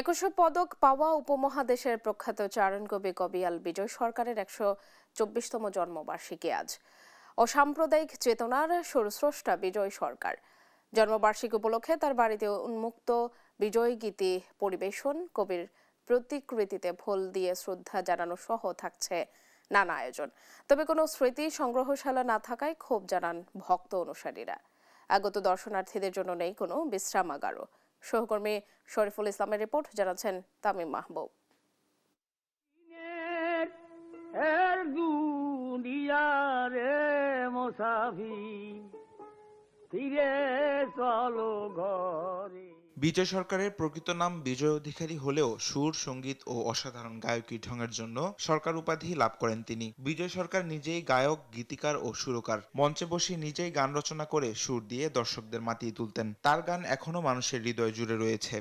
একুশে পদক পাওয়া উপমহাদেশের প্রখ্যাত চারণকবি কবিয়াল বিজয় সরকারের ১২৪তম জন্মবার্ষিকী আজ। অসাম্প্রদায়িক চেতনার সুরস্রষ্টা বিজয় সরকার জন্মবার্ষিকী উপলক্ষে তার বাড়িতে উন্মুক্ত বিজয় গীতি পরিবেশন, কবির প্রতিকৃতিতে ফুল দিয়ে শ্রদ্ধা জানানো সহ থাকছে নানা আয়োজন। তবে কোনো স্মৃতি সংগ্রহশালা না থাকায় ক্ষোভ জানান ভক্ত অনুসারীরা। আগত দর্শনার্থীদের জন্য নেই কোনো বিশ্রামাগারও। সহকর্মী শরীফুল ইসলামের রিপোর্ট, জানাচ্ছেন তামিম মাহবুব। বিজয় সরকারের প্রকৃত নাম বিজয় অধিকারী হলেও সুর, সঙ্গীত ও অসাধারণ গায়কী ঢঙের জন্য সরকার উপাধি লাভ করেন তিনি। বিজয় সরকার নিজেই গায়ক, গীতিকার ও সুরকার। মঞ্চে বসে নিজেই গান রচনা করে সুর দিয়ে দর্শকদের মাতিয়ে তুলতেন। তার গান এখনো মানুষের হৃদয় জুড়ে রয়েছে।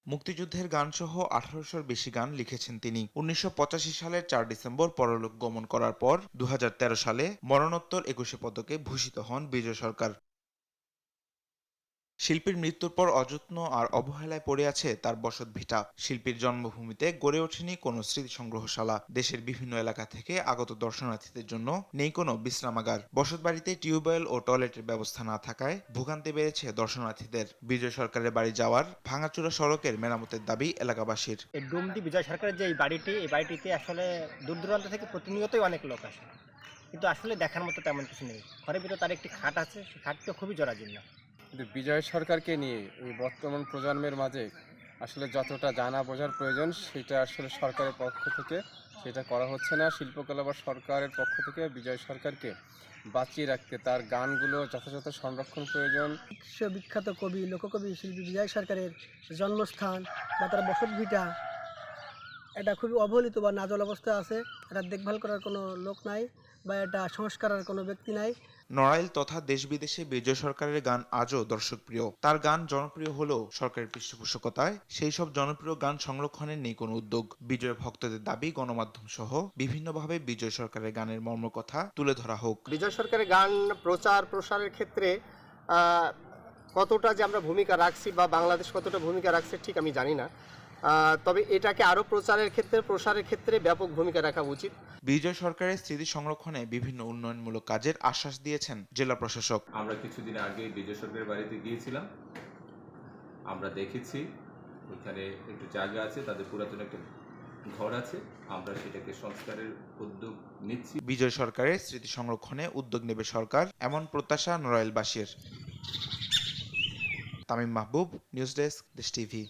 মুক্তিযুদ্ধের গানসহ ১৮০০-র বেশি গান লিখেছেন তিনি। ১৯৮৫ সালের ৪ ডিসেম্বর পরলোক গমন করার পর ২০১৩ সালে মরণোত্তর একুশে পদকে ভূষিত হন বিজয় সরকার। শিল্পীর মৃত্যুর পর অযত্ন আর অবহেলায় পড়ে আছে তার বসতভিটা। শিল্পীর জন্মভূমিতে গড়ে ওঠেনি কোনো স্মৃতি সংগ্রহশালা। দেশের বিভিন্ন এলাকা থেকে আগত দর্শনার্থীদের জন্য নেই কোনো বিশ্রামাগার। বসতবাড়িতে টিউবওয়েল ও টয়লেটের ব্যবস্থা না থাকায় ভোগান্তি বেড়েছে দর্শনার্থীদের। বিজয় সরকারের বাড়ি যাওয়ার ভাঙাচোরা সড়কের মেরামতের দাবি এলাকাবাসীর। এই ডুমটি বিজয় সরকারের যে এই বাড়িটিতে আসলে দূর দূরান্ত থেকে প্রতিনিয়তই অনেক লোক আসে, কিন্তু আসলে দেখার মতো তেমন কিছু নেই। ঘরের ভিতরে তার একটি খাট আছে, সেই খাটটা খুবই জরাজীর্ণ। কিন্তু বিজয় সরকারকে নিয়ে এই বর্তমান প্রজন্মের মাঝে আসলে যতটা জানা বোঝার প্রয়োজন সেটা আসলে সরকারের পক্ষ থেকে সেটা করা হচ্ছে না। শিল্পকলা বা সরকারের পক্ষ থেকে বিজয় সরকারকে বাঁচিয়ে রাখতে তার গানগুলো যথাযথ সংরক্ষণ প্রয়োজন। বিশ্ববিখ্যাত কবি, লোককবি, শিল্পী বিজয় সরকারের জন্মস্থান বা তার বসতভিটা এটা খুবই অবহেলিত বা নাজল অবস্থায় আছে। এটা দেখভাল করার কোনো লোক নাই বা এটা সংস্কারের কোনো ব্যক্তি নাই। নড়াইল তথা দেশ বিদেশে বিজয় সরকারের গান আজও দর্শকপ্রিয়। তার গান জনপ্রিয় হলেও সরকারের পৃষ্ঠপোষকতায় সেই সব জনপ্রিয় গান সংরক্ষণের নেই কোনো উদ্যোগ। বিজয় ভক্তদের দাবি গণমাধ্যম সহ বিভিন্নভাবে বিজয় সরকারের গানের মর্মকথা তুলে ধরা হোক। বিজয় সরকারের গান প্রচার প্রসারের ক্ষেত্রে কতটা যে আমরা ভূমিকা রাখছি বা বাংলাদেশ কতটা ভূমিকা রাখছে ঠিক আমি জানি না, তবে এটাকে আরও প্রসারের ক্ষেত্রে ব্যাপক ভূমিকা রাখা উচিত। বিজয় সরকারের স্মৃতি সংরক্ষণে বিভিন্ন উন্নয়নমূলক কাজের আশ্বাস দিয়েছেন জেলা প্রশাসক। আমরা কিছুদিন আগে বিজয় সরকারের বাড়িতে গিয়েছিলাম, আমরা দেখেছি ওইখানে একটু জায়গা আছে, তাদের পুরাতন একটা ঘর আছে, আমরা সেটাকে সংস্কারের উদ্যোগ নিচ্ছি। বিজয় সরকারের স্মৃতি সংরক্ষণে উদ্যোগ নেবে সরকার, এমন প্রত্যাশা নড়াইলবাসীর। তামিম মাহবুব, নিউজ ডেস্ক, দেশ টিভি।